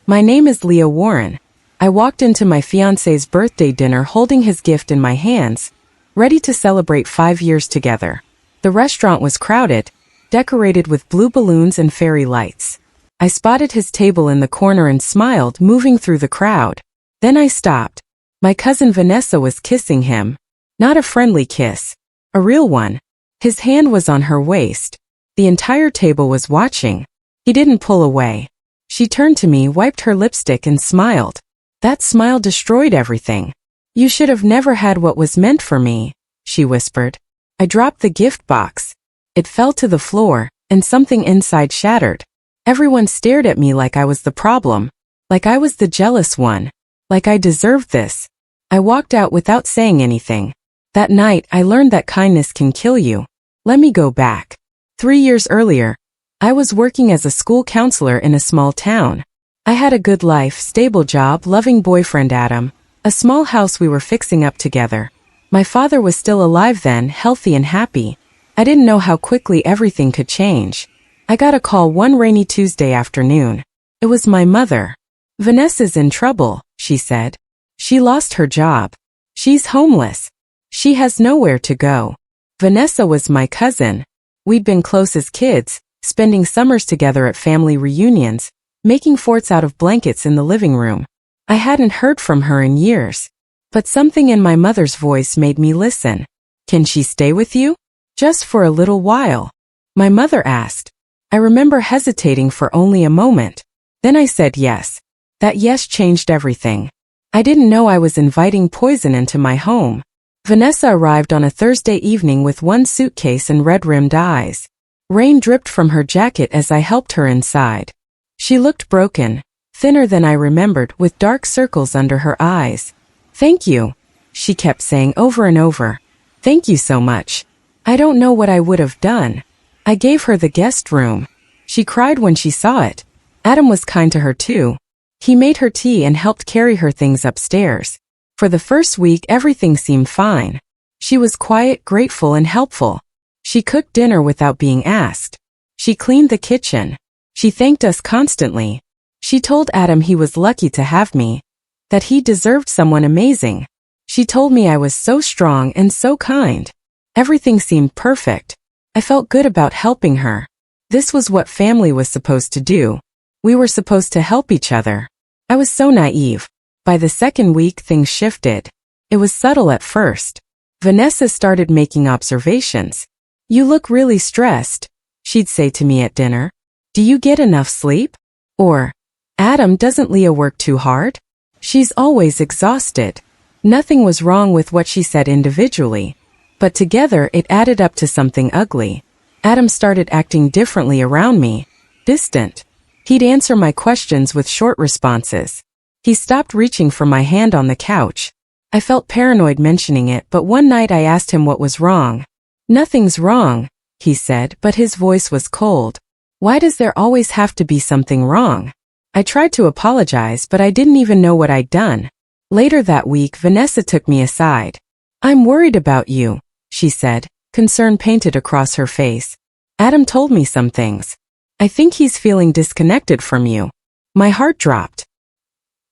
My name is Leah Warren. I walked into my fiancé's birthday dinner holding his gift in my hands, ready to celebrate 5 years together. The restaurant was crowded, decorated with blue balloons and fairy lights. I spotted his table in the corner and smiled, moving through the crowd. Then I stopped. My cousin Vanessa was kissing him. Not a friendly kiss. A real one. His hand was on her waist. The entire table was watching. He didn't pull away. She turned to me, wiped her lipstick and smiled. That smile destroyed everything. "You should have never had what was meant for me," she whispered. I dropped the gift box. It fell to the floor, and something inside shattered. Everyone stared at me like I was the problem, like I was the jealous one, like I deserved this. I walked out without saying anything. That night, I learned that kindness can kill you. Let me go back. 3 years earlier, I was working as a school counselor in a small town. I had a good life, stable job, loving boyfriend Adam, a small house we were fixing up together. My father was still alive then, healthy and happy. I didn't know how quickly everything could change. I got a call one rainy Tuesday afternoon. It was my mother. "Vanessa's in trouble," she said. "She lost her job. She's homeless. She has nowhere to go." Vanessa was my cousin. We'd been close as kids, spending summers together at family reunions, making forts out of blankets in the living room. I hadn't heard from her in years. But something in my mother's voice made me listen. "Can she stay with you? Just for a little while?" my mother asked. I remember hesitating for only a moment. Then I said yes. That yes changed everything. I didn't know I was inviting poison into my home. Vanessa arrived on a Thursday evening with one suitcase and red-rimmed eyes. Rain dripped from her jacket as I helped her inside. She looked broken, thinner than I remembered, with dark circles under her eyes. "Thank you," she kept saying over and over. "Thank you so much. I don't know what I would have done." I gave her the guest room. She cried when she saw it. Adam was kind to her too. He made her tea and helped carry her things upstairs. For the first week, everything seemed fine. She was quiet, grateful, and helpful. She cooked dinner without being asked. She cleaned the kitchen. She thanked us constantly. She told Adam he was lucky to have me, that he deserved someone amazing. She told me I was so strong and so kind. Everything seemed perfect. I felt good about helping her. This was what family was supposed to do. We were supposed to help each other. I was so naive. By the second week, things shifted. It was subtle at first. Vanessa started making observations. "You look really stressed," she'd say to me at dinner. "Do you get enough sleep?" Or, "Adam, doesn't Leah work too hard? She's always exhausted." Nothing was wrong with what she said individually, but together it added up to something ugly. Adam started acting differently around me, distant. He'd answer my questions with short responses. He stopped reaching for my hand on the couch. I felt paranoid mentioning it, but one night I asked him what was wrong. "Nothing's wrong," he said, but his voice was cold. "Why does there always have to be something wrong?" I tried to apologize, but I didn't even know what I'd done. Later that week, Vanessa took me aside. "I'm worried about you," she said, concern painted across her face. "Adam told me some things. I think he's feeling disconnected from you." My heart dropped.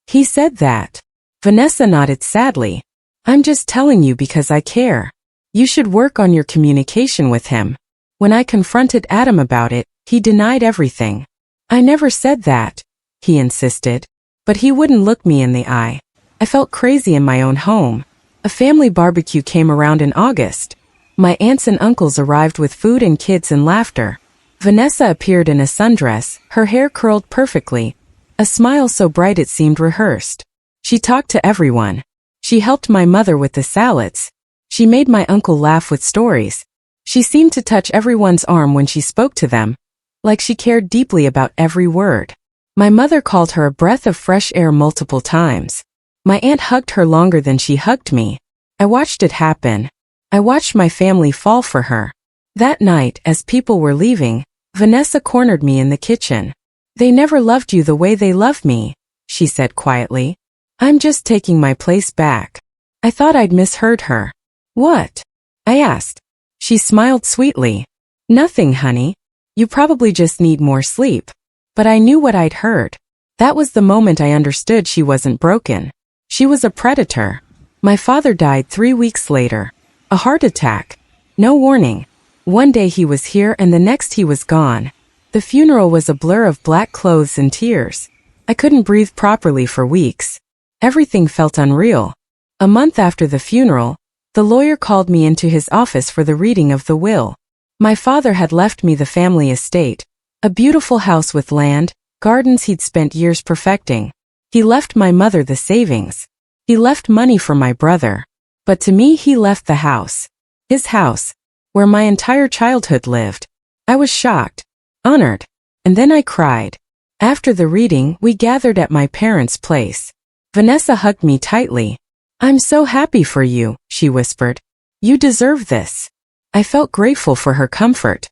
"He said that?" Vanessa nodded sadly. "I'm just telling you because I care. You should work on your communication with him." When I confronted Adam about it, he denied everything. "I never said that," he insisted. But he wouldn't look me in the eye. I felt crazy in my own home. A family barbecue came around in August. My aunts and uncles arrived with food and kids and laughter. Vanessa appeared in a sundress, her hair curled perfectly, a smile so bright it seemed rehearsed. She talked to everyone. She helped my mother with the salads. She made my uncle laugh with stories. She seemed to touch everyone's arm when she spoke to them, like she cared deeply about every word. My mother called her a breath of fresh air multiple times. My aunt hugged her longer than she hugged me. I watched it happen. I watched my family fall for her. That night, as people were leaving, Vanessa cornered me in the kitchen. "They never loved you the way they love me," she said quietly. "I'm just taking my place back." I thought I'd misheard her. "What?" I asked. She smiled sweetly. "Nothing, honey. You probably just need more sleep." But I knew what I'd heard. That was the moment I understood she wasn't broken. She was a predator. My father died 3 weeks later. A heart attack. No warning. One day he was here and the next he was gone. The funeral was a blur of black clothes and tears. I couldn't breathe properly for weeks. Everything felt unreal. A month after the funeral, the lawyer called me into his office for the reading of the will. My father had left me the family estate, a beautiful house with land, gardens he'd spent years perfecting. He left my mother the savings. He left money for my brother. But to me he left the house. His house, where my entire childhood lived. I was shocked, honored, and then I cried. After the reading, we gathered at my parents' place. Vanessa hugged me tightly. "I'm so happy for you," she whispered. "You deserve this." I felt grateful for her comfort.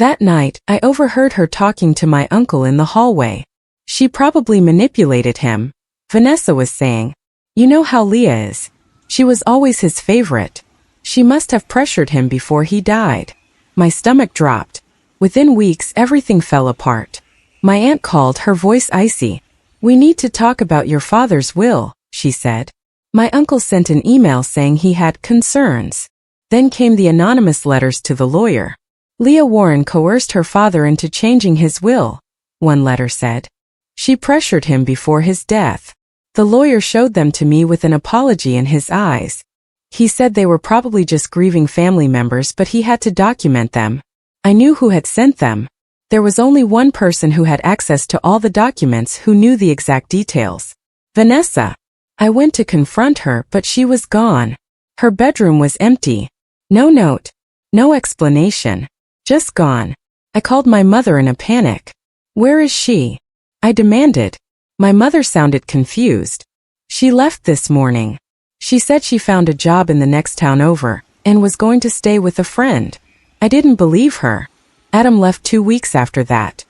That night, I overheard her talking to my uncle in the hallway. "She probably manipulated him," Vanessa was saying. "You know how Leah is. She was always his favorite. She must have pressured him before he died." My stomach dropped. Within weeks, everything fell apart. My aunt called, her voice icy. "We need to talk about your father's will," she said. My uncle sent an email saying he had concerns. Then came the anonymous letters to the lawyer. Leah Warren coerced her father into changing his will, one letter said. She pressured him before his death. The lawyer showed them to me with an apology in his eyes. He said they were probably just grieving family members, but he had to document them. I knew who had sent them. There was only one person who had access to all the documents who knew the exact details. Vanessa. I went to confront her, but she was gone. Her bedroom was empty. No note. No explanation. Just gone. I called my mother in a panic. "Where is she?" I demanded. My mother sounded confused. "She left this morning. She said she found a job in the next town over and was going to stay with a friend." I didn't believe her. Adam left 2 weeks after that.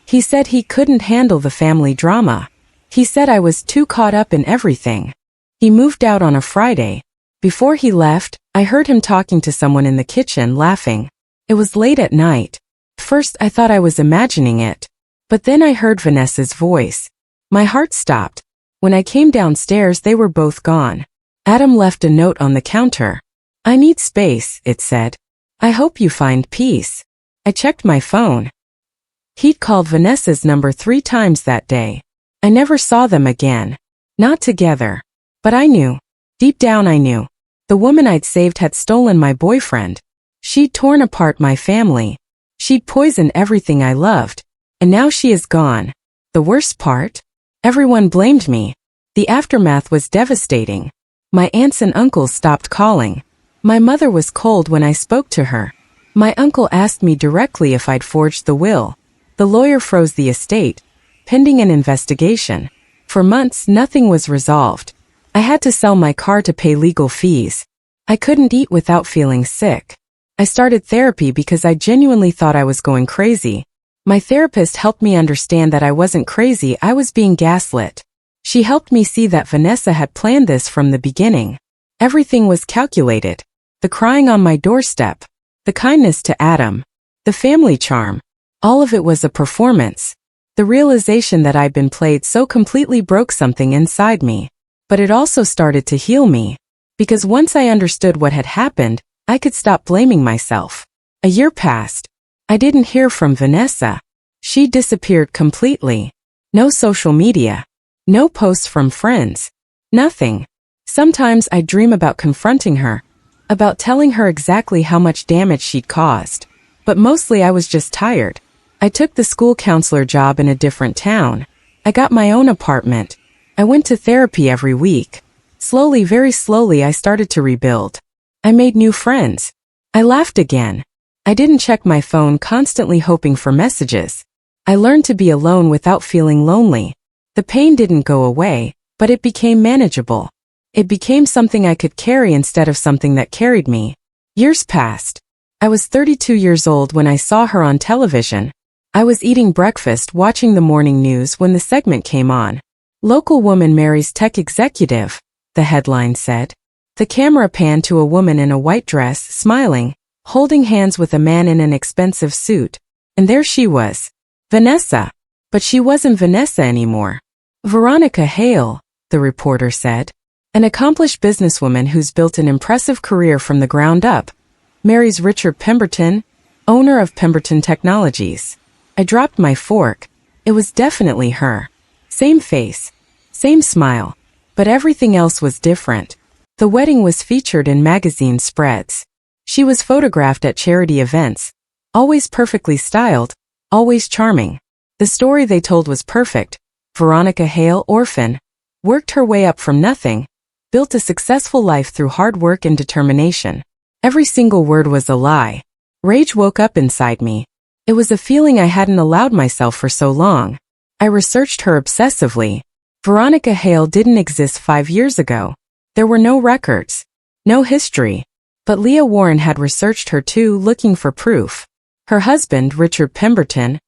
He said he couldn't handle the family drama. He said I was too caught up in everything. He moved out on a Friday. Before he left, I heard him talking to someone in the kitchen, laughing. It was late at night. First I thought I was imagining it. But then I heard Vanessa's voice. My heart stopped. When I came downstairs, they were both gone. Adam left a note on the counter. "I need space," it said. "I hope you find peace." I checked my phone. He'd called Vanessa's number 3 times that day. I never saw them again. Not together. But I knew. Deep down I knew. The woman I'd saved had stolen my boyfriend. She'd torn apart my family. She'd poisoned everything I loved. And now she is gone. The worst part? Everyone blamed me. The aftermath was devastating. My aunts and uncles stopped calling. My mother was cold when I spoke to her. My uncle asked me directly if I'd forged the will. The lawyer froze the estate, pending an investigation. For months, nothing was resolved. I had to sell my car to pay legal fees. I couldn't eat without feeling sick. I started therapy because I genuinely thought I was going crazy. My therapist helped me understand that I wasn't crazy, I was being gaslit. She helped me see that Vanessa had planned this from the beginning. Everything was calculated. The crying on my doorstep, the kindness to Adam, the family charm. All of it was a performance. The realization that I'd been played so completely broke something inside me. But it also started to heal me. Because once I understood what had happened, I could stop blaming myself. A year passed. I didn't hear from Vanessa. She disappeared completely. No social media. No posts from friends. Nothing. Sometimes I dream about confronting her. About telling her exactly how much damage she'd caused. But mostly I was just tired. I took the school counselor job in a different town. I got my own apartment. I went to therapy every week. Slowly, very slowly, I started to rebuild. I made new friends. I laughed again. I didn't check my phone, constantly hoping for messages. I learned to be alone without feeling lonely. The pain didn't go away, but it became manageable. It became something I could carry instead of something that carried me. Years passed. I was 32 years old when I saw her on television. I was eating breakfast watching the morning news when the segment came on. "Local woman marries tech executive," the headline said. The camera panned to a woman in a white dress, smiling, holding hands with a man in an expensive suit. And there she was. Vanessa. But she wasn't Vanessa anymore. Veronica Hale, the reporter said. An accomplished businesswoman who's built an impressive career from the ground up. Marries Richard Pemberton, owner of Pemberton Technologies. I dropped my fork. It was definitely her. Same face. Same smile. But everything else was different. The wedding was featured in magazine spreads. She was photographed at charity events. Always perfectly styled. Always charming. The story they told was perfect. Veronica Hale, orphan, worked her way up from nothing, built a successful life through hard work and determination. Every single word was a lie. Rage woke up inside me. It was a feeling I hadn't allowed myself for so long. I researched her obsessively. Veronica Hale didn't exist 5 years ago. There were no records. No history. But Leah Warren had researched her too, looking for proof. Her husband, Richard Pemberton,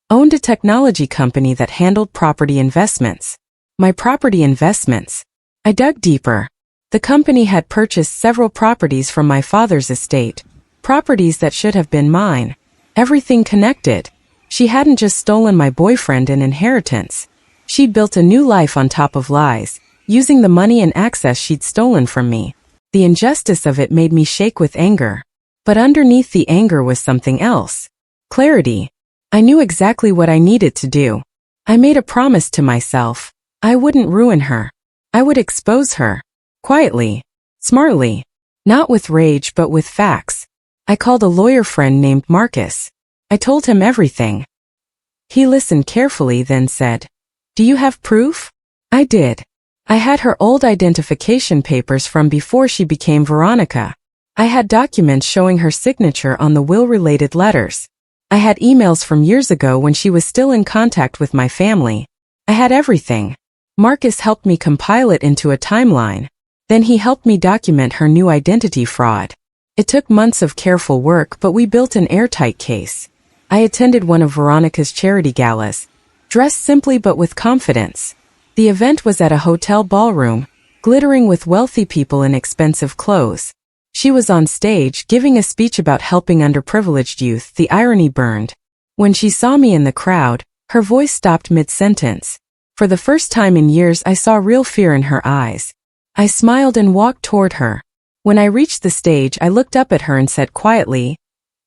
owned a technology company that handled property investments. My property investments. I dug deeper. The company had purchased several properties from my father's estate. Properties that should have been mine. Everything connected. She hadn't just stolen my boyfriend and inheritance. She'd built a new life on top of lies, using the money and access she'd stolen from me. The injustice of it made me shake with anger. But underneath the anger was something else. Clarity. I knew exactly what I needed to do. I made a promise to myself. I wouldn't ruin her. I would expose her. Quietly. Smartly. Not with rage but with facts. I called a lawyer friend named Marcus. I told him everything. He listened carefully, then said, "Do you have proof?" I did. I had her old identification papers from before she became Veronica. I had documents showing her signature on the will-related letters. I had emails from years ago when she was still in contact with my family. I had everything. Marcus helped me compile it into a timeline. Then he helped me document her new identity fraud. It took months of careful work, but we built an airtight case. I attended one of Veronica's charity galas, dressed simply but with confidence. The event was at a hotel ballroom, glittering with wealthy people in expensive clothes. She was on stage, giving a speech about helping underprivileged youth. The irony burned. When she saw me in the crowd, her voice stopped mid-sentence. For the first time in years, I saw real fear in her eyes. I smiled and walked toward her. When I reached the stage, I looked up at her and said quietly,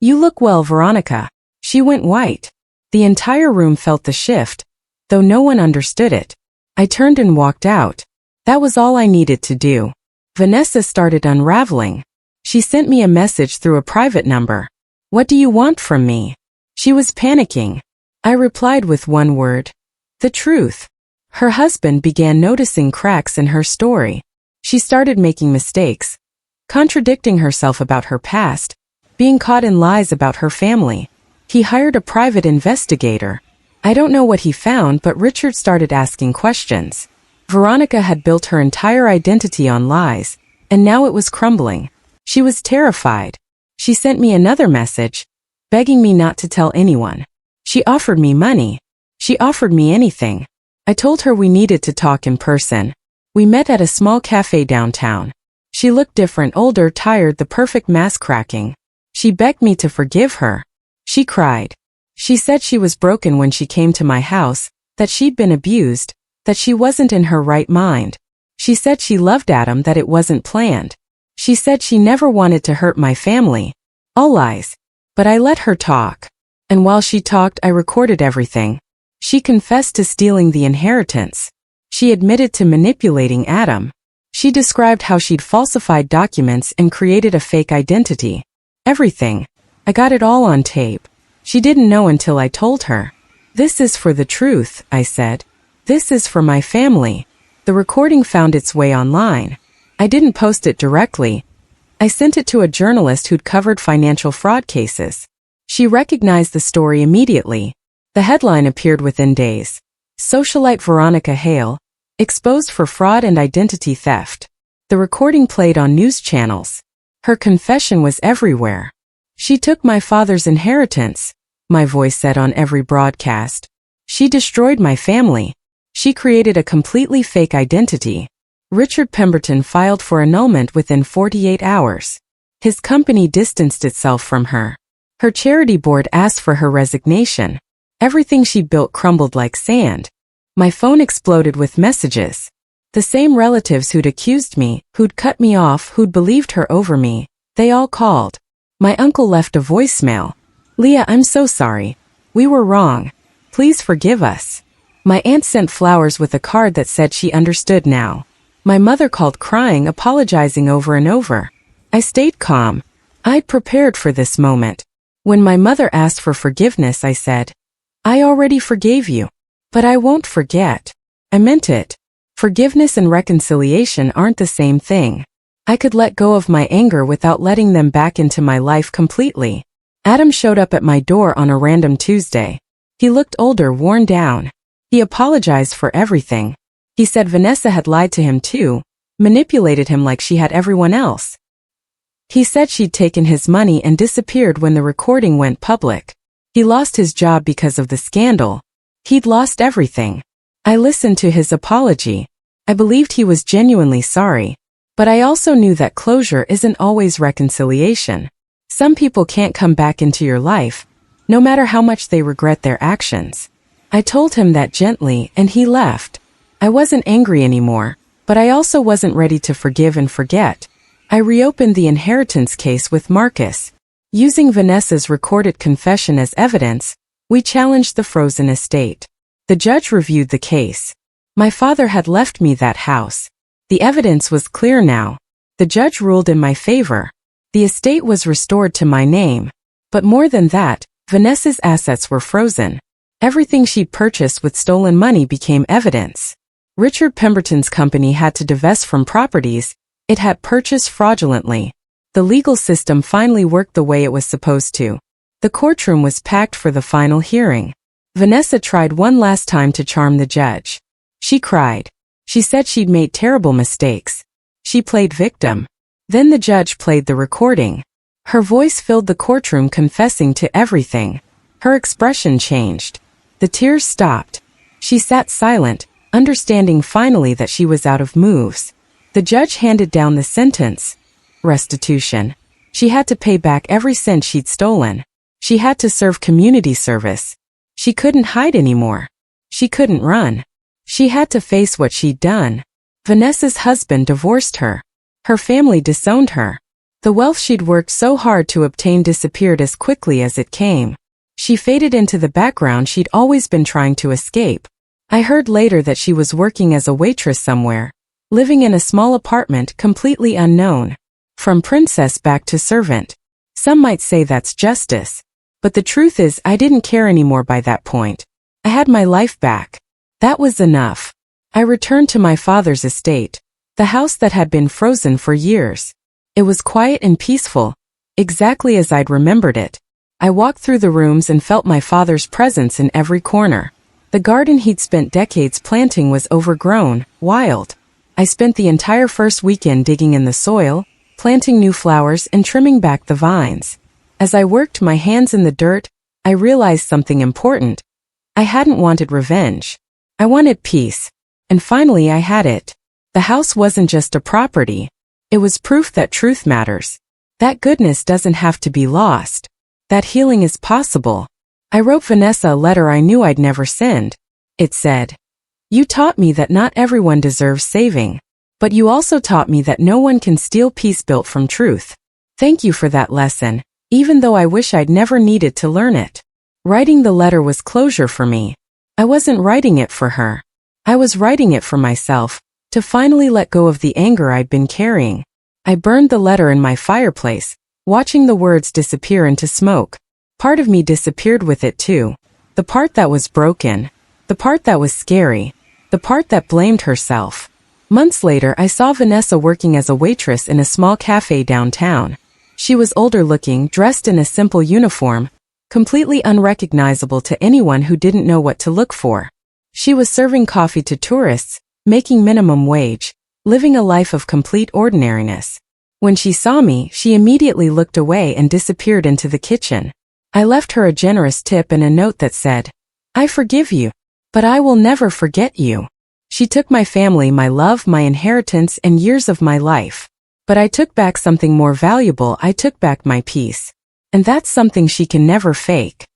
"You look well, Veronica." She went white. The entire room felt the shift, though no one understood it. I turned and walked out. That was all I needed to do. Vanessa started unraveling. She sent me a message through a private number. "What do you want from me?" She was panicking. I replied with one word. The truth. Her husband began noticing cracks in her story. She started making mistakes, contradicting herself about her past, being caught in lies about her family. He hired a private investigator. I don't know what he found, but Richard started asking questions. Veronica had built her entire identity on lies, and now it was crumbling. She was terrified. She sent me another message, begging me not to tell anyone. She offered me money. She offered me anything. I told her we needed to talk in person. We met at a small cafe downtown. She looked different, older, tired, the perfect mask cracking. She begged me to forgive her. She cried. She said she was broken when she came to my house, that she'd been abused, that she wasn't in her right mind. She said she loved Adam, that it wasn't planned. She said she never wanted to hurt my family. All lies. But I let her talk. And while she talked, I recorded everything. She confessed to stealing the inheritance. She admitted to manipulating Adam. She described how she'd falsified documents and created a fake identity. Everything. I got it all on tape. She didn't know until I told her. "This is for the truth," I said. "This is for my family." The recording found its way online. I didn't post it directly. I sent it to a journalist who'd covered financial fraud cases. She recognized the story immediately. The headline appeared within days. Socialite Veronica Hale, exposed for fraud and identity theft. The recording played on news channels. Her confession was everywhere. "She took my father's inheritance," my voice said on every broadcast. "She destroyed my family. She created a completely fake identity." Richard Pemberton filed for annulment within 48 hours. His company distanced itself from her. Her charity board asked for her resignation. Everything she built crumbled like sand. My phone exploded with messages. The same relatives who'd accused me, who'd cut me off, who'd believed her over me, they all called. My uncle left a voicemail. "Leah, I'm so sorry. We were wrong. Please forgive us." My aunt sent flowers with a card that said she understood now. My mother called crying, apologizing over and over. I stayed calm. I'd prepared for this moment. When my mother asked for forgiveness, I said, "I already forgave you. But I won't forget." I meant it. Forgiveness and reconciliation aren't the same thing. I could let go of my anger without letting them back into my life completely. Adam showed up at my door on a random Tuesday. He looked older, worn down. He apologized for everything. He said Vanessa had lied to him too, manipulated him like she had everyone else. He said she'd taken his money and disappeared when the recording went public. He lost his job because of the scandal. He'd lost everything. I listened to his apology. I believed he was genuinely sorry. But I also knew that closure isn't always reconciliation. Some people can't come back into your life, no matter how much they regret their actions. I told him that gently, and he left. I wasn't angry anymore, but I also wasn't ready to forgive and forget. I reopened the inheritance case with Marcus. Using Vanessa's recorded confession as evidence, we challenged the frozen estate. The judge reviewed the case. My father had left me that house. The evidence was clear now. The judge ruled in my favor. The estate was restored to my name. But more than that, Vanessa's assets were frozen. Everything she'd purchased with stolen money became evidence. Richard Pemberton's company had to divest from properties it had purchased fraudulently. The legal system finally worked the way it was supposed to. The courtroom was packed for the final hearing. Vanessa tried one last time to charm the judge. She cried. She said she'd made terrible mistakes. She played victim. Then the judge played the recording. Her voice filled the courtroom, confessing to everything. Her expression changed. The tears stopped. She sat silent, understanding finally that she was out of moves. The judge handed down the sentence. Restitution. She had to pay back every cent she'd stolen. She had to serve community service. She couldn't hide anymore. She couldn't run. She had to face what she'd done. Vanessa's husband divorced her. Her family disowned her. The wealth she'd worked so hard to obtain disappeared as quickly as it came. She faded into the background she'd always been trying to escape. I heard later that she was working as a waitress somewhere, living in a small apartment completely unknown. From princess back to servant. Some might say that's justice. But the truth is, I didn't care anymore by that point. I had my life back. That was enough. I returned to my father's estate, the house that had been frozen for years. It was quiet and peaceful, exactly as I'd remembered it. I walked through the rooms and felt my father's presence in every corner. The garden he'd spent decades planting was overgrown, wild. I spent the entire first weekend digging in the soil, planting new flowers and trimming back the vines. As I worked my hands in the dirt, I realized something important. I hadn't wanted revenge. I wanted peace. And finally I had it. The house wasn't just a property. It was proof that truth matters. That goodness doesn't have to be lost. That healing is possible. I wrote Vanessa a letter I knew I'd never send. It said, "You taught me that not everyone deserves saving. But you also taught me that no one can steal peace built from truth. Thank you for that lesson. Even though I wish I'd never needed to learn it." Writing the letter was closure for me. I wasn't writing it for her. I was writing it for myself, to finally let go of the anger I'd been carrying. I burned the letter in my fireplace, watching the words disappear into smoke. Part of me disappeared with it too. The part that was broken. The part that was scary. The part that blamed herself. Months later, I saw Vanessa working as a waitress in a small cafe downtown. She was older looking, dressed in a simple uniform, completely unrecognizable to anyone who didn't know what to look for. She was serving coffee to tourists, making minimum wage, living a life of complete ordinariness. When she saw me, she immediately looked away and disappeared into the kitchen. I left her a generous tip and a note that said, "I forgive you, but I will never forget you." She took my family, my love, my inheritance, and years of my life. But I took back something more valuable. I took back my peace. And that's something she can never fake.